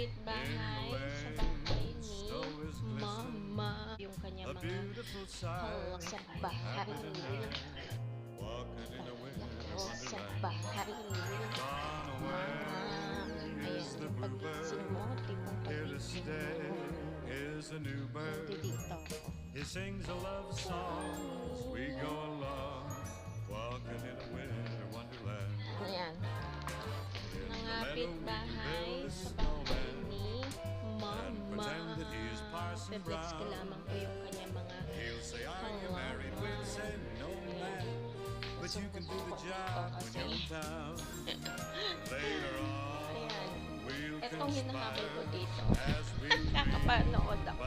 kapitbahay sa bahay ni Mama. Yung kanya mga hawak sa bahay. Sa bahay ni Mama. Ayan, yung pagising mo, tipong pagising mo. Nandito. He sings a love song as we go along, walking in a winter wonderland. Ayan. Nangapit bahay sa bahay ni Mama. Pe-flex ko lamang po yung kanya mga hawak. But you can do the job when you're in town. Later on, Ayan. we'll Etong hinahabol ko conspire dito. as we Kakapanood ako.